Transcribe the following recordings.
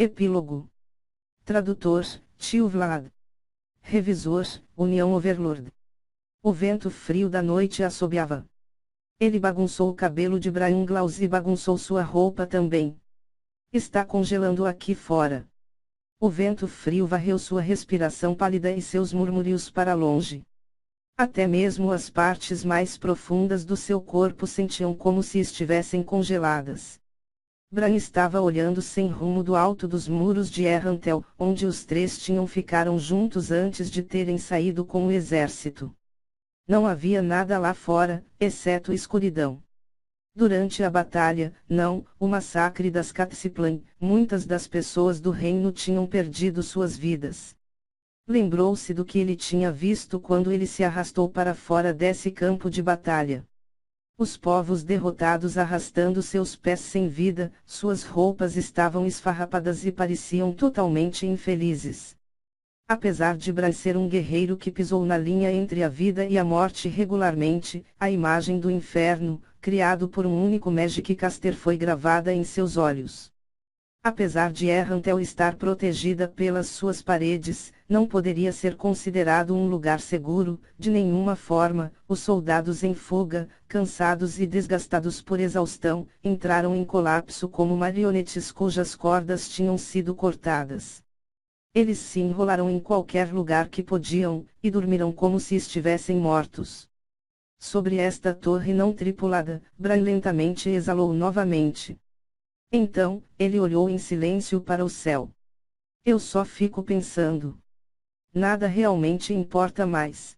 Epílogo. Tradutor, Tio Vlad. Revisor, União Overlord. O vento frio da noite assobiava. Ele bagunçou o cabelo de Brian Glaus e bagunçou sua roupa também. Está congelando aqui fora. O vento frio varreu sua respiração pálida e seus murmúrios para longe. Até mesmo as partes mais profundas do seu corpo sentiam como se estivessem congeladas. Bran estava olhando sem rumo do alto dos muros de Errantel, onde os três ficaram juntos antes de terem saído com o exército. Não havia nada lá fora, exceto escuridão. Durante a batalha, o massacre das Catsiplan, muitas das pessoas do reino tinham perdido suas vidas. Lembrou-se do que ele tinha visto quando ele se arrastou para fora desse campo de batalha. Os povos derrotados arrastando seus pés sem vida, suas roupas estavam esfarrapadas e pareciam totalmente infelizes. Apesar de Bran ser um guerreiro que pisou na linha entre a vida e a morte regularmente, a imagem do inferno, criado por um único Magic Caster, foi gravada em seus olhos. Apesar de Errantel estar protegida pelas suas paredes, não poderia ser considerado um lugar seguro, de nenhuma forma. Os soldados em fuga, cansados e desgastados por exaustão, entraram em colapso como marionetes cujas cordas tinham sido cortadas. Eles se enrolaram em qualquer lugar que podiam, e dormiram como se estivessem mortos. Sobre esta torre não tripulada, Bran lentamente exalou novamente. Então, ele olhou em silêncio para o céu. Eu só fico pensando. Nada realmente importa mais.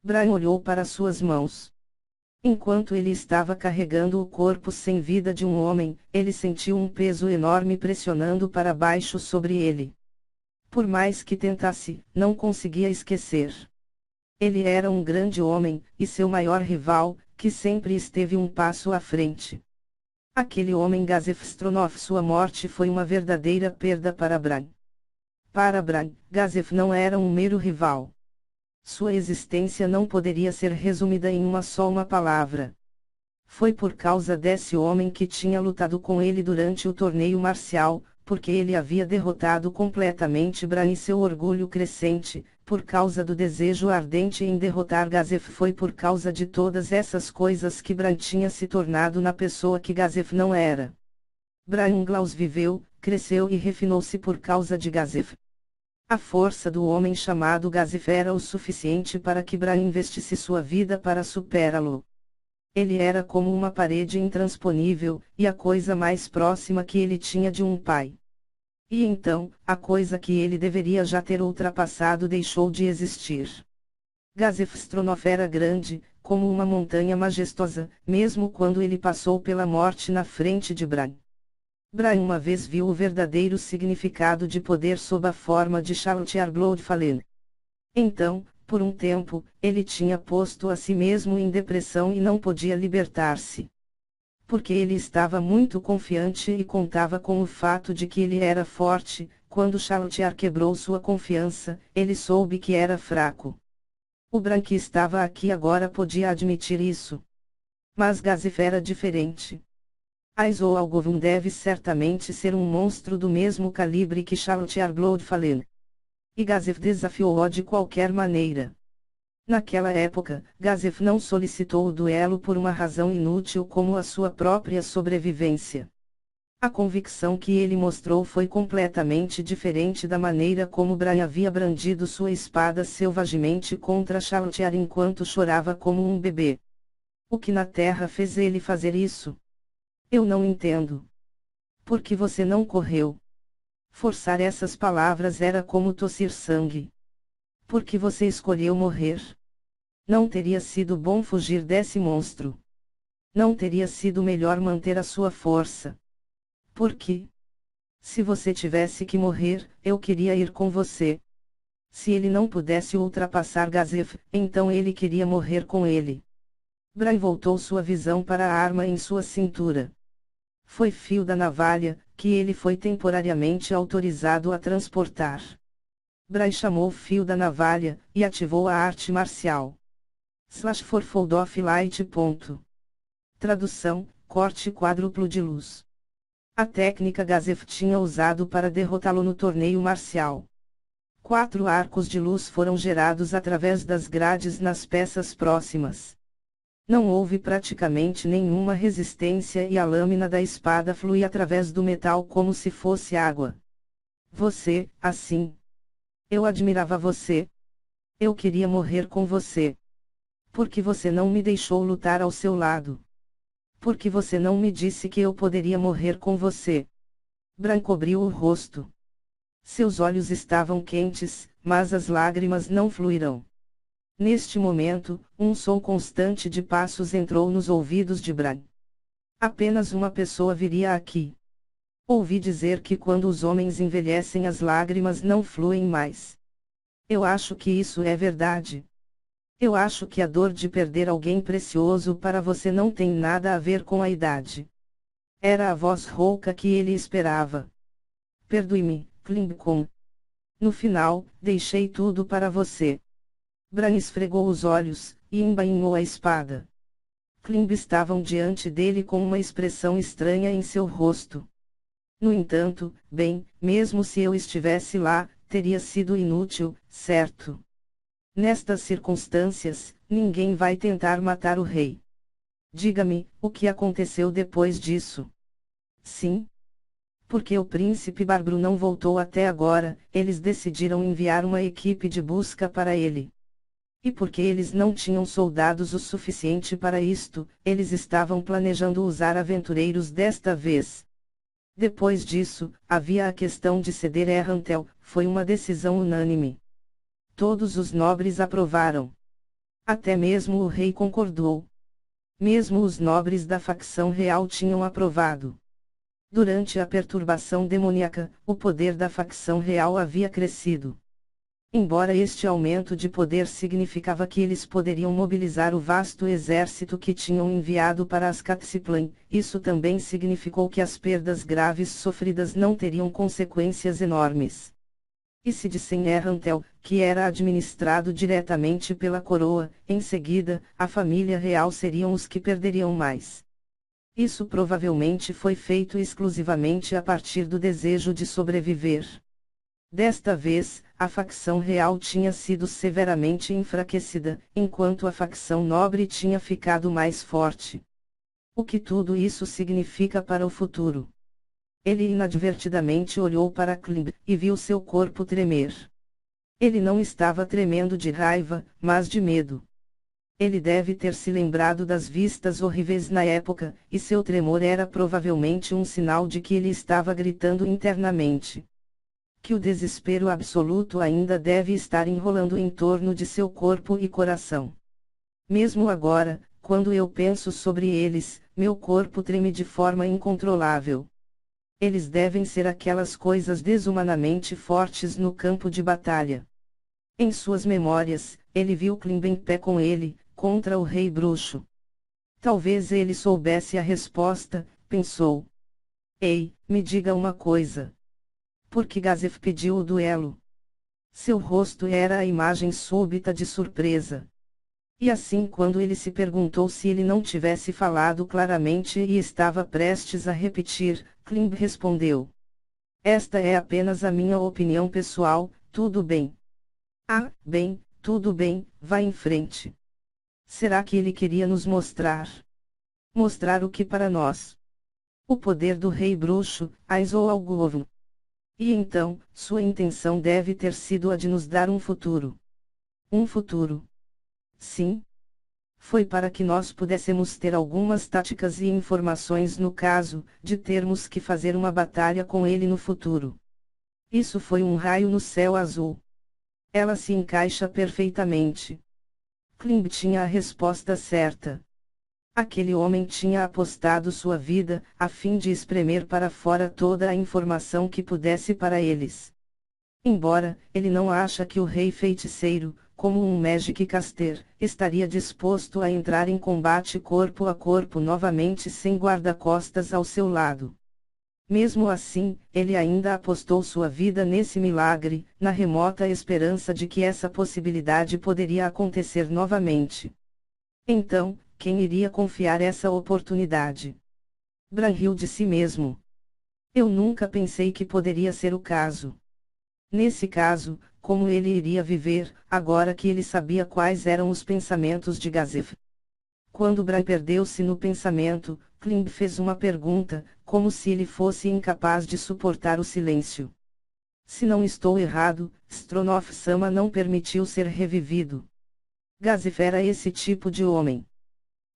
Bran olhou para suas mãos. Enquanto ele estava carregando o corpo sem vida de um homem, ele sentiu um peso enorme pressionando para baixo sobre ele. Por mais que tentasse, não conseguia esquecer. Ele era um grande homem, e seu maior rival, que sempre esteve um passo à frente. Aquele homem Gazef Stronov, sua morte foi uma verdadeira perda para Bran. Para Bran, Gazef não era um mero rival. Sua existência não poderia ser resumida em uma palavra. Foi por causa desse homem que tinha lutado com ele durante o torneio marcial, porque ele havia derrotado completamente Bran e seu orgulho crescente, por causa do desejo ardente em derrotar Gazef. Foi por causa de todas essas coisas que Bran tinha se tornado na pessoa que Gazef não era. Brian Glaus viveu, cresceu e refinou-se por causa de Gazef. A força do homem chamado Gazef era o suficiente para que Bran investisse sua vida para superá-lo. Ele era como uma parede intransponível, e a coisa mais próxima que ele tinha de um pai. E então, a coisa que ele deveria já ter ultrapassado deixou de existir. Gazef Stronov era grande, como uma montanha majestosa, mesmo quando ele passou pela morte na frente de Bran. Bran uma vez viu o verdadeiro significado de poder sob a forma de Shaltiar Bloodfallen. Então, por um tempo, ele tinha posto a si mesmo em depressão e não podia libertar-se. Porque ele estava muito confiante e contava com o fato de que ele era forte. Quando Shaltiar quebrou sua confiança, ele soube que era fraco. O Bran que estava aqui agora podia admitir isso. Mas Gazef era diferente. Aizo Algovun deve certamente ser um monstro do mesmo calibre que Shaltiar Bloodfallen. E Gazef desafiou-o de qualquer maneira. Naquela época, Gazef não solicitou o duelo por uma razão inútil como a sua própria sobrevivência. A convicção que ele mostrou foi completamente diferente da maneira como Bran havia brandido sua espada selvagemente contra Shaltiar enquanto chorava como um bebê. O que na terra fez ele fazer isso? Eu não entendo. Por que você não correu? Forçar essas palavras era como tossir sangue. Por que você escolheu morrer? Não teria sido bom fugir desse monstro? Não teria sido melhor manter a sua força? Por quê? Se você tivesse que morrer, eu queria ir com você. Se ele não pudesse ultrapassar Gazef, então ele queria morrer com ele. Bran voltou sua visão para a arma em sua cintura. Foi fio da navalha, que ele foi temporariamente autorizado a transportar. Bran chamou o fio da navalha, e ativou a arte marcial. /for fold of light. Tradução, corte quádruplo de luz. A técnica Gazef tinha usado para derrotá-lo no torneio marcial. 4 arcos de luz foram gerados através das grades nas peças próximas. Não houve praticamente nenhuma resistência e a lâmina da espada flui através do metal como se fosse água. Você, assim. Eu admirava você. Eu queria morrer com você. Porque você não me deixou lutar ao seu lado. Porque você não me disse que eu poderia morrer com você. Bran cobriu o rosto. Seus olhos estavam quentes, mas as lágrimas não fluíram. Neste momento, um som constante de passos entrou nos ouvidos de Bran. Apenas uma pessoa viria aqui. Ouvi dizer que quando os homens envelhecem as lágrimas não fluem mais. Eu acho que isso é verdade. Eu acho que a dor de perder alguém precioso para você não tem nada a ver com a idade. Era a voz rouca que ele esperava. Perdoe-me, Klimbkon. No final, deixei tudo para você. Bran esfregou os olhos, e embainhou a espada. Klimb estavam diante dele com uma expressão estranha em seu rosto. No entanto, bem, mesmo se eu estivesse lá, teria sido inútil, certo? Nestas circunstâncias, ninguém vai tentar matar o rei. Diga-me, o que aconteceu depois disso? Sim? Porque o príncipe bárbaro não voltou até agora, eles decidiram enviar uma equipe de busca para ele. E porque eles não tinham soldados o suficiente para isto, eles estavam planejando usar aventureiros desta vez. Depois disso, havia a questão de ceder Errantel, foi uma decisão unânime. Todos os nobres aprovaram. Até mesmo o rei concordou. Mesmo os nobres da facção real tinham aprovado. Durante a perturbação demoníaca, o poder da facção real havia crescido. Embora este aumento de poder significava que eles poderiam mobilizar o vasto exército que tinham enviado para Azkatsiplan, isso também significou que as perdas graves sofridas não teriam consequências enormes. E se dissem Errantel, que era administrado diretamente pela coroa, em seguida, a família real seriam os que perderiam mais. Isso provavelmente foi feito exclusivamente a partir do desejo de sobreviver. Desta vez, a facção real tinha sido severamente enfraquecida, enquanto a facção nobre tinha ficado mais forte. O que tudo isso significa para o futuro? Ele inadvertidamente olhou para Klimb, e viu seu corpo tremer. Ele não estava tremendo de raiva, mas de medo. Ele deve ter se lembrado das vistas horríveis na época, e seu tremor era provavelmente um sinal de que ele estava gritando internamente. Que o desespero absoluto ainda deve estar enrolando em torno de seu corpo e coração. Mesmo agora, quando eu penso sobre eles, meu corpo treme de forma incontrolável. Eles devem ser aquelas coisas desumanamente fortes no campo de batalha. Em suas memórias, ele viu Klimb em pé com ele, contra o rei bruxo. Talvez ele soubesse a resposta, pensou. Ei, me diga uma coisa. Por que Gazef pediu o duelo? Seu rosto era a imagem súbita de surpresa. E assim quando ele se perguntou se ele não tivesse falado claramente e estava prestes a repetir, Klimb respondeu. Esta é apenas a minha opinião pessoal, tudo bem. Ah, bem, tudo bem, vá em frente. Será que ele queria nos mostrar? Mostrar o que para nós? O poder do rei bruxo, Aizo Algovan. E então, sua intenção deve ter sido a de nos dar um futuro. Um futuro. Sim. Foi para que nós pudéssemos ter algumas táticas e informações no caso, de termos que fazer uma batalha com ele no futuro. Isso foi um raio no céu azul. Ela se encaixa perfeitamente. Klimb tinha a resposta certa. Aquele homem tinha apostado sua vida, a fim de espremer para fora toda a informação que pudesse para eles. Embora, ele não acha que o rei feiticeiro, como um Magic Caster, estaria disposto a entrar em combate corpo a corpo novamente sem guarda-costas ao seu lado. Mesmo assim, ele ainda apostou sua vida nesse milagre, na remota esperança de que essa possibilidade poderia acontecer novamente. Então, quem iria confiar essa oportunidade? Bran riu de si mesmo. Eu nunca pensei que poderia ser o caso. Nesse caso, como ele iria viver, agora que ele sabia quais eram os pensamentos de Gazef? Quando Bran perdeu-se no pensamento, Klimb fez uma pergunta, como se ele fosse incapaz de suportar o silêncio. Se não estou errado, Stronoff-sama não permitiu ser revivido. Gazef era esse tipo de homem.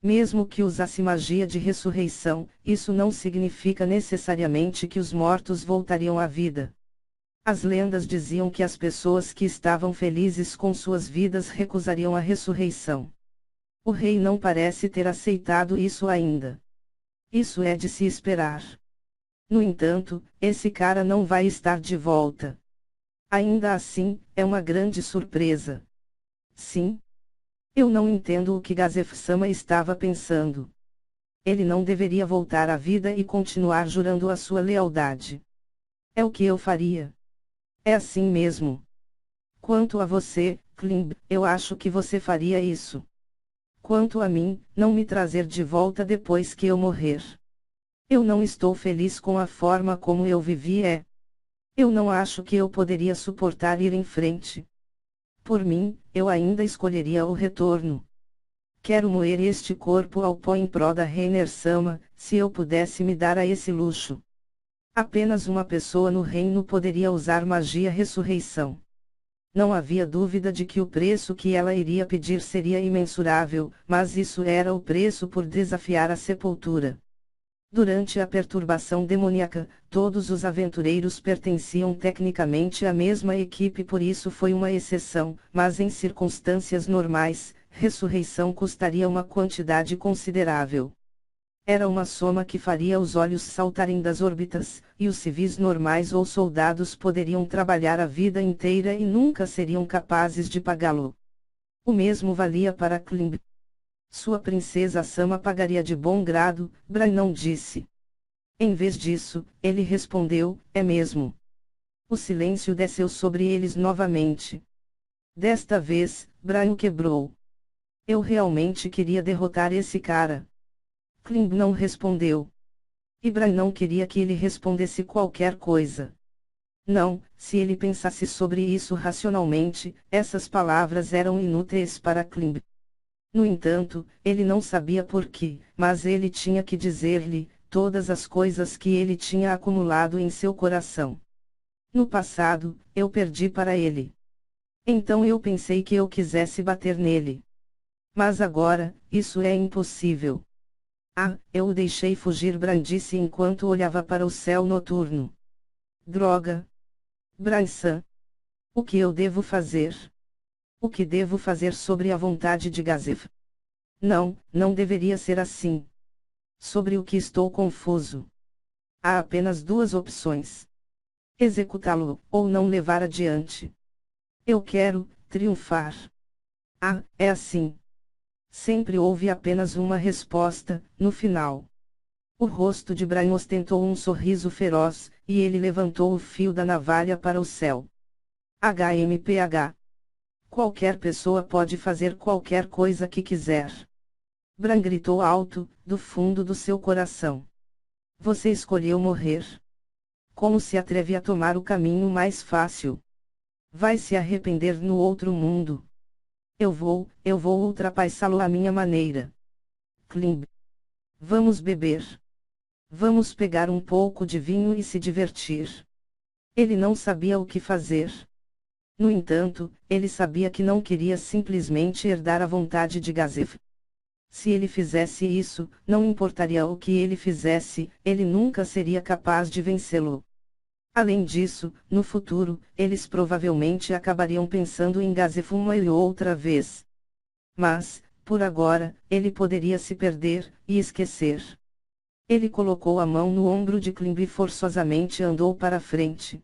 Mesmo que usasse magia de ressurreição, isso não significa necessariamente que os mortos voltariam à vida. As lendas diziam que as pessoas que estavam felizes com suas vidas recusariam a ressurreição. O rei não parece ter aceitado isso ainda. Isso é de se esperar. No entanto, esse cara não vai estar de volta. Ainda assim, é uma grande surpresa. Sim. Eu não entendo o que Gazef-sama estava pensando. Ele não deveria voltar à vida e continuar jurando a sua lealdade. É o que eu faria. É assim mesmo. Quanto a você, Klimb, eu acho que você faria isso. Quanto a mim, não me trazer de volta depois que eu morrer. Eu não estou feliz com a forma como eu vivi. Eu não acho que eu poderia suportar ir em frente. Por mim, eu ainda escolheria o retorno. Quero moer este corpo ao pó em prol da Reiner-sama, se eu pudesse me dar a esse luxo. Apenas uma pessoa no reino poderia usar magia ressurreição. Não havia dúvida de que o preço que ela iria pedir seria imensurável, mas isso era o preço por desafiar a sepultura. Durante a perturbação demoníaca, todos os aventureiros pertenciam tecnicamente à mesma equipe, por isso foi uma exceção, mas em circunstâncias normais, ressurreição custaria uma quantidade considerável. Era uma soma que faria os olhos saltarem das órbitas, e os civis normais ou soldados poderiam trabalhar a vida inteira e nunca seriam capazes de pagá-lo. O mesmo valia para Klimb. Sua princesa Sama pagaria de bom grado, Bran não disse. Em vez disso, ele respondeu, é mesmo. O silêncio desceu sobre eles novamente. Desta vez, Bran o quebrou. Eu realmente queria derrotar esse cara. Klimb não respondeu. E Bran não queria que ele respondesse qualquer coisa. Não, se ele pensasse sobre isso racionalmente, essas palavras eram inúteis para Klimb. No entanto, ele não sabia por quê, mas ele tinha que dizer-lhe todas as coisas que ele tinha acumulado em seu coração. No passado, eu perdi para ele. Então eu pensei que eu quisesse bater nele. Mas agora, isso é impossível. Ah, eu o deixei fugir, Bran disse enquanto olhava para o céu noturno. Droga! Bran-san. O que eu devo fazer? O que devo fazer sobre a vontade de Gazef? Não, não deveria ser assim. Sobre o que estou confuso. Há apenas duas opções. Executá-lo, ou não levar adiante. Eu quero triunfar. Ah, é assim. Sempre houve apenas uma resposta, no final. O rosto de Bran ostentou um sorriso feroz, e ele levantou o fio da navalha para o céu. HMPH. Qualquer pessoa pode fazer qualquer coisa que quiser. Bran gritou alto, do fundo do seu coração. Você escolheu morrer. Como se atreve a tomar o caminho mais fácil? Vai se arrepender no outro mundo. Eu vou ultrapassá-lo à minha maneira. Klimb. Vamos beber. Vamos pegar um pouco de vinho e se divertir. Ele não sabia o que fazer. No entanto, ele sabia que não queria simplesmente herdar a vontade de Gazef. Se ele fizesse isso, não importaria o que ele fizesse, ele nunca seria capaz de vencê-lo. Além disso, no futuro, eles provavelmente acabariam pensando em Gazef uma e outra vez. Mas, por agora, ele poderia se perder e esquecer. Ele colocou a mão no ombro de Klimb e forçosamente andou para frente.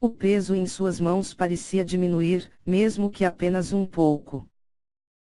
O peso em suas mãos parecia diminuir, mesmo que apenas um pouco.